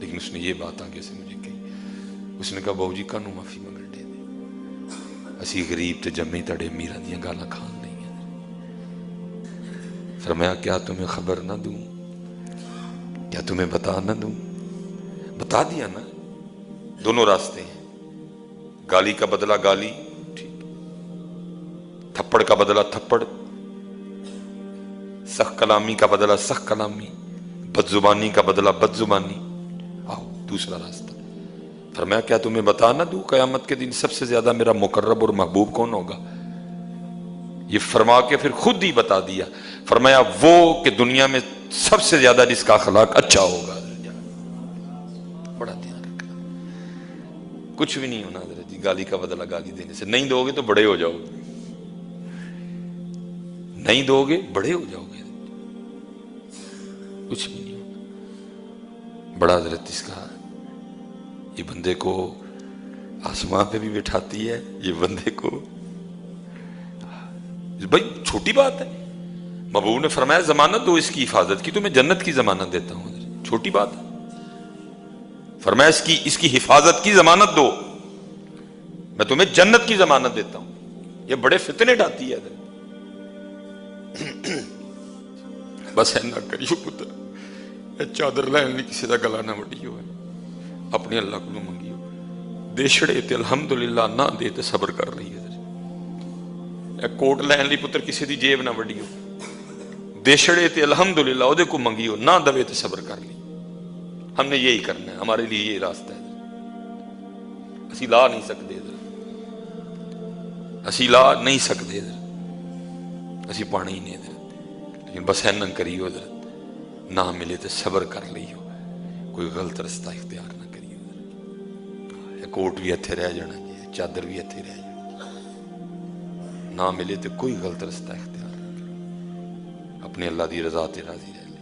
لیکن اس نے یہ بات آگے سے مجھے کہی، اس نے کہا بہو جی کانوں معافی منگن دے اسی غریب تے جمے تڑے میرا دیاں گالاں کھان نہیں ہیں۔ فرمایا کیا تمہیں خبر نہ دوں، کیا تمہیں بتا نہ دوں؟ بتا دیا نا، دونوں راستے ہیں، گالی کا بدلہ گالی، تھپڑ کا بدلہ تھپڑ، سخت کلامی کا بدلہ سخت کلامی، بد زبانی کا بدلہ بد زبانی۔ آؤ دوسرا راستہ۔ فرمایا کیا تمہیں بتا نہ دوں قیامت کے دن سب سے زیادہ میرا مقرب اور محبوب کون ہوگا؟ یہ فرما کے پھر خود ہی بتا دیا، فرمایا وہ کہ دنیا میں سب سے زیادہ جس کا اخلاق اچھا ہوگا۔ بڑا دھیان رکھنا، کچھ بھی نہیں ہونا حضرت جی گالی کا بدلہ گالی دینے سے، نہیں دو گے تو بڑے ہو جاؤ گے، نہیں دو گے بڑے ہو جاؤ گے، کچھ بھی نہیں ہونا۔ بڑا حضرت اس کا، یہ بندے کو آسمان پہ بھی بٹھاتی ہے، یہ بندے کو، بھائی چھوٹی بات ہے، محبوب نے فرمایا ضمانت دو اس کی حفاظت کی تو میں جنت کی ضمانت دیتا ہوں، چھوٹی بات ہے، فرمایا اس کی حفاظت کی ضمانت دو میں تمہیں جنت کی ضمانت دیتا ہوں۔ یہ بڑے فتنے ڈاتی ہے بس ہے نہ کریو پتر چادر لین لی کسی دا گلا نہ وڈیو ہے، اپنے اللہ کو منگیو، دے چھڑے تے الحمدللہ، نہ دے تے صبر کر رہی ہے، کوٹ لین لی پتر کسی دی جیب نہ وڈیو، دے چھڑے تے الحمدللہ او دے کو منگیو، نہ دوے تے صبر کر لی۔ ہم نے یہی کرنا ہے، ہمارے لیے یہ راستہ ہے، اسی لا نہیں سکتے ادھر، اسی لا نہیں سکتے ادھر، اسی پانی ہی نہیں ادھر، لیکن بس ہے نہ کریو ادھر، نہ ملے تو صبر کر لیو، کوئی غلط رستہ اختیار نہ کریو ادھر، کوٹ بھی اتھے رہ جانا جی، چادر بھی اتھے رہ جانا، نہ ملے تو کوئی غلط رستہ اختیار نہ کرو، اپنے اللہ دی رضا تے راضی رہ لے۔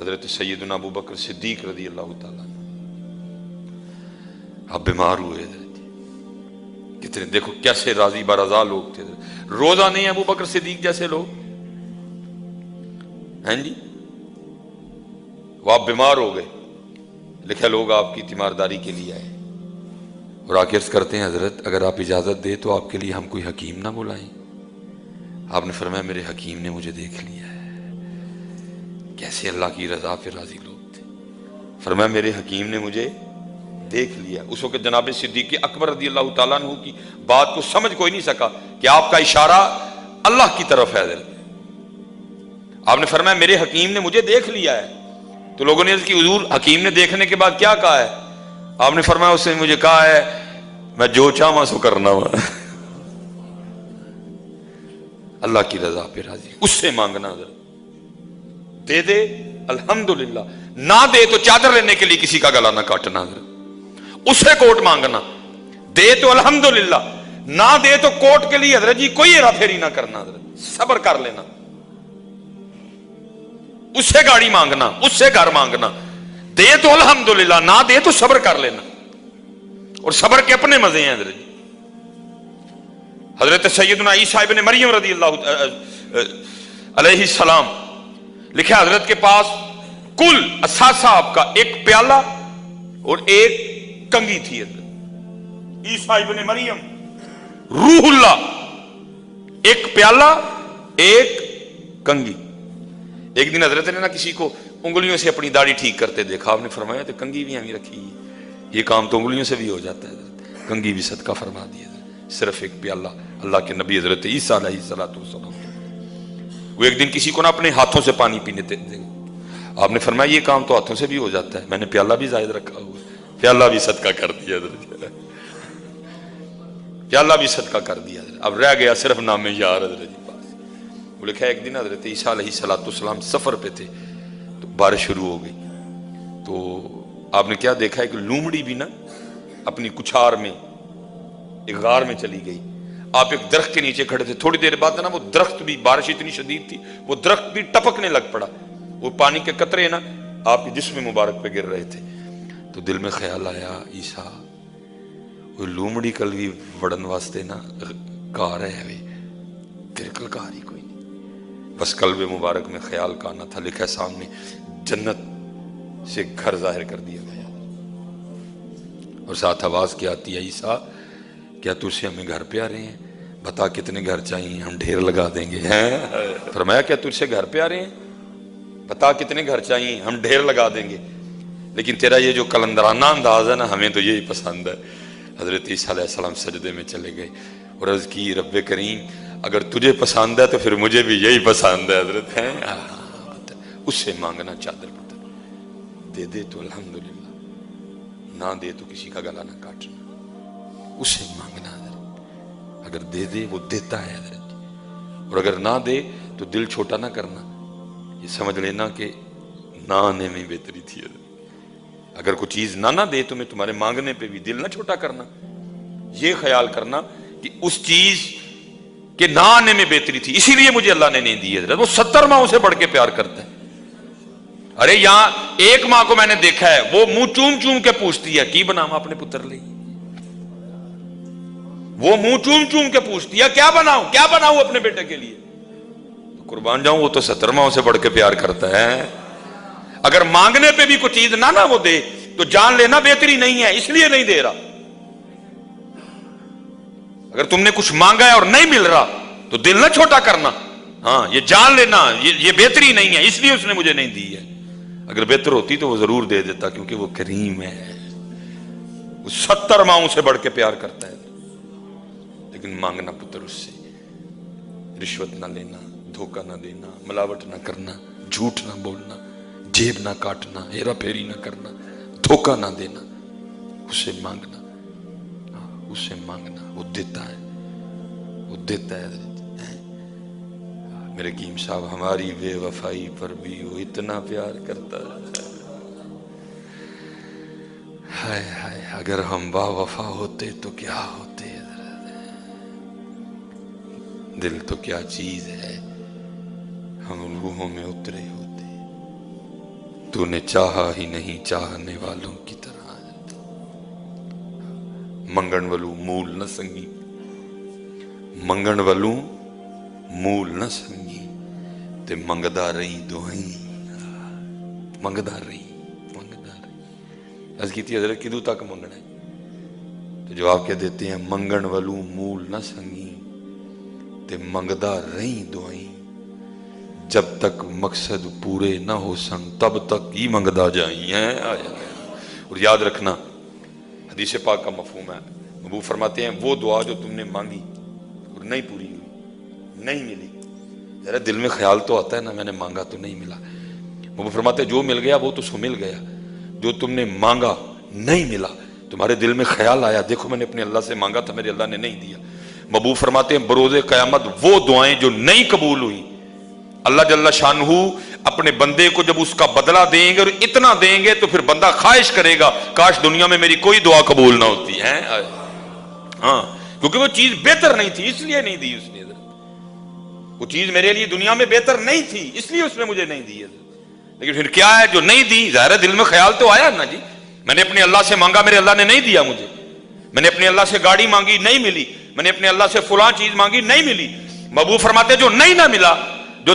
حضرت سیدنا ابو بکر صدیق رضی اللہ تعالیٰ آپ بیمار ہوئے حضرت، کتنے دیکھو کیسے راضی برضا لوگ تھے، روزہ نہیں ابو بکر صدیق جیسے لوگ ہیں جی، وہ آپ بیمار ہو گئے، لکھا لوگ آپ کی تیمارداری کے لیے آئے اور آ کے عرض کرتے ہیں حضرت اگر آپ اجازت دے تو آپ کے لیے ہم کوئی حکیم نہ بلائیں؟ آپ نے فرمایا میرے حکیم نے مجھے دیکھ لیا ہے۔ کیسے اللہ کی رضا پہ راضی لوگ تھے، فرمایا میرے حکیم نے مجھے دیکھ لیا۔ اس وقت جناب صدیق اکبر رضی اللہ تعالیٰ عنہ کی بات کو سمجھ کوئی نہیں سکا کہ آپ کا اشارہ اللہ کی طرف ہے حضرت، آپ نے فرمایا میرے حکیم نے مجھے دیکھ لیا ہے، تو لوگوں نے عرض کی حضور حکیم نے دیکھنے کے بعد کیا کہا ہے؟ آپ نے فرمایا اس نے مجھے کہا ہے میں جو چاہواں سو کرنا ہوا، اللہ کی رضا پہ راضی، اس سے مانگنا حضرت، دے دے الحمدللہ، نہ دے تو چادر لینے کے لیے کسی کا گلا نہ کاٹنا حضرت، اس سے کوٹ مانگنا، دے تو الحمدللہ، نہ دے تو کوٹ کے لیے حضرت جی کوئی ہیرا پھیری نہ کرنا حضرت، صبر کر لینا، اس سے گاڑی مانگنا، اس سے گھر مانگنا، دے تو الحمدللہ، نہ دے تو صبر کر لینا، اور صبر کے اپنے مزے ہیں حضرت۔ حضرت سیدنا عیسیٰ ابن مریم رضی اللہ علیہ السلام، لکھا حضرت کے پاس کل اثاثہ آپ کا ایک پیالہ اور ایک کنگھی تھی حضرت، عیسیٰ ابن مریم روح اللہ، ایک پیالہ ایک کنگھی۔ ایک دن حضرت نے نا کسی کو انگلیوں سے اپنی داڑھی ٹھیک کرتے دیکھا، آپ نے فرمایا تو کنگھی بھی ہمیں رکھی ہے، یہ کام تو انگلیوں سے بھی ہو جاتا ہے حضرت، کنگھی بھی صدقہ فرما دی حضرت، صرف ایک پیالہ اللہ کے نبی حضرت عیسیٰ علیہ السلام، وہ ایک دن کسی کو نا اپنے ہاتھوں سے پانی پینے دے، آپ نے فرمایا یہ کام تو ہاتھوں سے بھی ہو جاتا ہے، میں نے پیالہ بھی زائد رکھا ہوا ہے، پیالہ بھی صدقہ کر دیا حضرت، پیالہ بھی صدقہ کر دیا حضرت، اب رہ گیا صرف نام یار حضرت جی پاس۔ وہ لکھا ہے ایک دن حضرت عیسیٰ علیہ السلام سفر پہ تھے تو بارش شروع ہو گئی، تو آپ نے کیا دیکھا ہے کہ لومڑی بھی نا اپنی کچھار میں ایک غار میں چلی گئی، آپ ایک درخت کے نیچے کھڑے تھے، تھوڑی دیر بعد نا وہ درخت بھی، بارش اتنی شدید تھی وہ درخت بھی ٹپکنے لگ پڑا، وہ پانی کے قطرے نا آپ کے جسم مبارک پہ گر رہے تھے، تو دل میں خیال آیا عیسیٰ وہ لومڑی کل بھی وڑن واسطے نا کار ہے، تیرے کل کار ہی کوئی نہیں، بس قلب مبارک میں خیال کا آنا تھا، لکھا ہے سامنے جنت سے گھر ظاہر کر دیا گیا اور ساتھ آواز کیا آتی ہے عیسیٰ کیا تجھ سے ہمیں گھر پہ آ رہے ہیں؟ بتا کتنے گھر چاہیے ہم ڈھیر لگا دیں گے. فرمایا کیا تجھ سے گھر پہ آ رہے ہیں؟ بتا کتنے گھر چاہیے ہم ڈھیر لگا دیں گے. لیکن تیرا یہ جو کلندرانہ انداز ہے نا ہمیں تو یہی پسند ہے. حضرت عیسیٰ علیہ السلام سجدے میں چلے گئے اور عرض کی رب کریم اگر تجھے پسند ہے تو پھر مجھے بھی یہی پسند ہے. حضرت ہیں اس سے مانگنا چادر پتر دے دے تو الحمدللہ، نہ دے تو کسی کا گلا نہ کاٹنا. اس سے مانگنا حضرت، اگر دے دے وہ دیتا ہے حضرت، اور اگر نہ دے تو دل چھوٹا نہ کرنا. یہ سمجھ لینا کہ نہ آنے میں بہتری تھی حضرت. اگر کوئی چیز نہ دے تمہیں تمہارے مانگنے پہ بھی دل نہ چھوٹا کرنا. یہ خیال کرنا کہ اس چیز کے نہ آنے میں بہتری تھی اسی لیے مجھے اللہ نے نہیں دی حضرت. وہ 70 ماں اسے بڑھ کے پیار کرتا ہے. ارے یہاں ایک ماں کو میں نے دیکھا ہے وہ منہ چوم چوم کے پوچھتی ہے کی بناؤں اپنے پتر لئی. وہ منہ چوم چوم کے پوچھتی ہے کیا بناؤں اپنے بیٹے کے لیے. تو قربان جاؤں وہ تو 70 ماں اسے بڑھ کے پیار کرتا ہے. اگر مانگنے پہ بھی کوئی چیز نہ وہ دے تو جان لینا بہتری نہیں ہے اس لیے نہیں دے رہا. اگر تم نے کچھ مانگا ہے اور نہیں مل رہا تو دل نہ چھوٹا کرنا. ہاں یہ جان لینا یہ بہتری نہیں ہے اس لیے اس نے مجھے نہیں دی ہے. اگر بہتر ہوتی تو وہ ضرور دے دیتا کیونکہ وہ کریم ہے. وہ 70 ماؤں سے بڑھ کے پیار کرتا ہے. لیکن مانگنا پتر اس سے، رشوت نہ لینا، دھوکہ نہ دینا، ملاوٹ نہ کرنا، جھوٹ نہ بولنا، جیب نہ کاٹنا، ہیرا پھیری نہ کرنا، دھوکہ نہ دینا. اس سے مانگنا، اس سے مانگنا. وہ دیتا ہے، وہ دیتا ہے. میرے حکیم صاحب ہماری بے وفائی پر بھی وہ اتنا پیار کرتا ہے. ہائے ہائے اگر ہم با وفا ہوتے تو کیا ہوتے. دل تو کیا چیز ہے ہم روحوں میں اترے ہوتے. تو نے چاہا ہی نہیں چاہنے والوں کی طرح. منگن ولو مول نہ سنگی، منگن ولو مول نہ سنگی تے منگدا رہی دعائیں. منگدا رہی. عرض کی تھی حضرت کدوں تک منگنا ہے تو جواب کیا دیتے ہیں منگن ولو مول نہ سنگی تے منگدا رہی دعائیں. جب تک مقصد پورے نہ ہو سن تب تک ہی منگدا جائیں. اور یاد رکھنا حدیث پاک کا مفہوم ہے. محبوب فرماتے ہیں وہ دعا جو تم نے مانگی اور نہیں پوری ہوئی، نہیں ملی، ذرا دل میں خیال تو آتا ہے نا میں نے مانگا تو نہیں ملا. محبوب فرماتے ہیں جو مل گیا وہ تو سو مل گیا. جو تم نے مانگا نہیں ملا تمہارے دل میں خیال آیا دیکھو میں نے اپنے اللہ سے مانگا تھا میرے اللہ نے نہیں دیا. محبوب فرماتے ہیں بروز قیامت وہ دعائیں جو نہیں قبول ہوئی اللہ جل شانہ اپنے بندے کو جب اس کا بدلہ دیں گے اور اتنا دیں گے تو پھر بندہ خواہش کرے گا کاش دنیا میں میری کوئی دعا قبول نہ ہوتی ہے. ہاں کیونکہ وہ چیز بہتر نہیں تھی اس لیے نہیں دی اس نے. وہ چیز میرے لیے دنیا میں بہتر نہیں تھی اس لیے اس نے مجھے نہیں دی. لیکن پھر کیا ہے جو نہیں دی ظاہر ہے دل میں خیال تو آیا نا جی. میں نے اپنے اللہ سے مانگا میرے اللہ نے نہیں دیا مجھے. میں نے اپنے اللہ سے گاڑی مانگی نہیں ملی. میں نے اپنے اللہ سے فلاں چیز مانگی نہیں ملی. محبوب فرماتے جو نہیں نہ ملا جو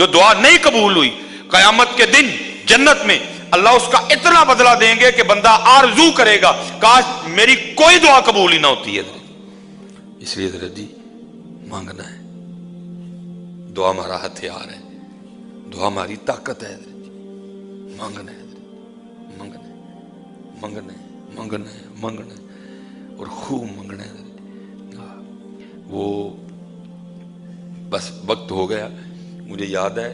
دعا نہیں قبول ہوئی قیامت کے دن جنت میں اللہ اس کا اتنا بدلہ دیں گے کہ بندہ آرزو کرے گا کاش میری کوئی دعا قبول ہی نہ ہوتی ہے. اس لیے حضرت جی مانگنا ہے. دعا ہمارا ہتھیار ہے، دعا ہماری طاقت ہے. مانگنا ہے، مانگنا ہے، مانگنا ہے، مانگنا ہے، مانگنا ہے اور خوب مانگنا ہے. وہ بس وقت ہو گیا. مجھے یاد ہے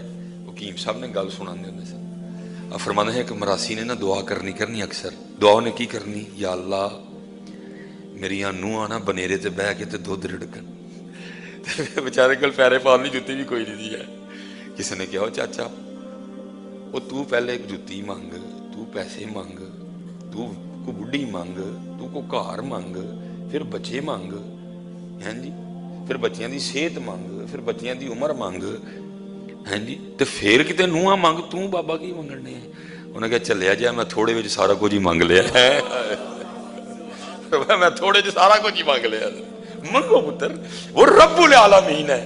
حکیم صاحب نے گل سنانے ہونے سے فرمانا ہے کہ مراسی نے نا دعا کرنی اکثر دعا نے کی کرنی یا اللہ میری نوہاں نا بنیرے تے بہ کے تے دودھ رڑکن. بیچارے کل پیرے پالنی جوتی بھی کوئی نہیں دی ہے. کسی نے کہا چاچا وہ تو پہلے ایک جوتی مانگ، تو پیسے مانگ، تو کو بڈھی مانگ، تو کو کار مانگ، پھر بچے مانگ، ہیں جی پھر بچیاں دی صحت مانگ، پھر بچیاں دی عمر مانگ، ہیں جی تے پھر کتے نوہاں مانگ. تو بابا کی منگنے ہیں؟ انہیں کہا چلیا جائے میں تھوڑے وچ سارا کچھ ہی مانگ لیا ہے. میں تھوڑے وچ سارا کچھ ہی مانگ لیا. منگو پتر وہ رب العالمین ہے،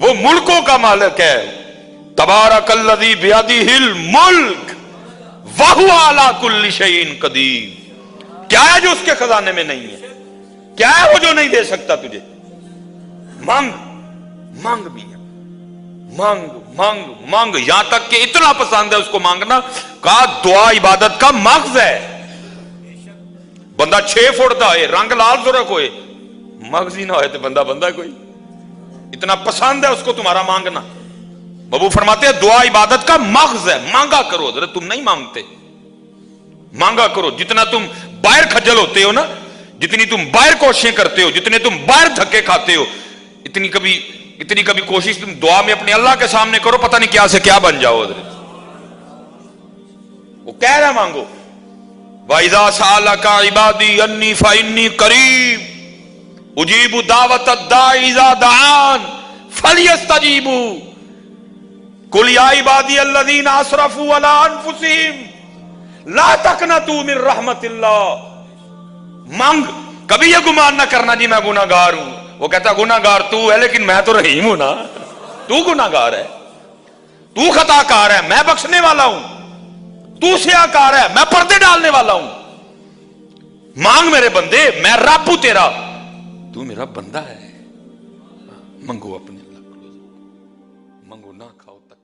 وہ ملکوں کا مالک ہے. تبارک الذی بیدہ الملک وَهُوَ عَلَى كُلِّ شَيْءٍ قَدِيرٌ. کیا ہے جو اس کے خزانے میں نہیں ہے؟ کیا ہے وہ جو نہیں دے سکتا تجھے؟ مانگ مانگ بھی ہے، مانگ مانگ مانگ. یہاں تک کہ اتنا پسند ہے اس کو مانگنا، کہا دعا عبادت کا مغز ہے. بندہ 6 فٹ دا ہے، رنگ لال سرخ ہوئے، مغز ہی نہ ہوئے تو بندہ بندہ کوئی. اتنا پسند ہے اس کو تمہارا مانگنا. بابو فرماتے ہیں دعا عبادت کا مغز ہے. مانگا کرو. حضرت تم نہیں مانگتے، مانگا کرو. جتنا تم باہر کھجل ہوتے ہو نا، جتنی تم باہر کوششیں کرتے ہو، جتنے تم باہر دھکے کھاتے ہو، اتنی کبھی کوشش تم دعا میں اپنے اللہ کے سامنے کرو، پتہ نہیں کیا سے کیا بن جاؤ. حضرت وہ کہہ رہا مانگو. وَإِذَا سَأَلَكَ عِبَادِي أَنِّي فَإِنِّي قَرِيبٌ أُجِيبُ دَعْوَةَ الدَّاعِ إِذَا دَعَانِ فَلْيَسْتَجِيبُوا قُلْ يَا عِبَادِيَ الَّذِينَ أَسْرَفُوا عَلَىٰ أَنفُسِهِمْ لَا تَقْنَطُوا مِن رَحْمَةِ اللَّهِ. مانگ، کبھی یہ گمان نہ کرنا جی میں گناہ گار ہوں. وہ کہتا گناہ گار تو ہے، لیکن میں تو رحیم ہوں نا. تو گناہ گار ہے، تو خطا کار ہے، میں بخشنے والا ہوں. تو سیاہ کار ہے، میں پردے ڈالنے والا ہوں. مانگ میرے بندے، میں رب ہوں تیرا، تو میرا بندہ ہے. منگو اپنے اللہ کو، منگو نہ کھاؤ تک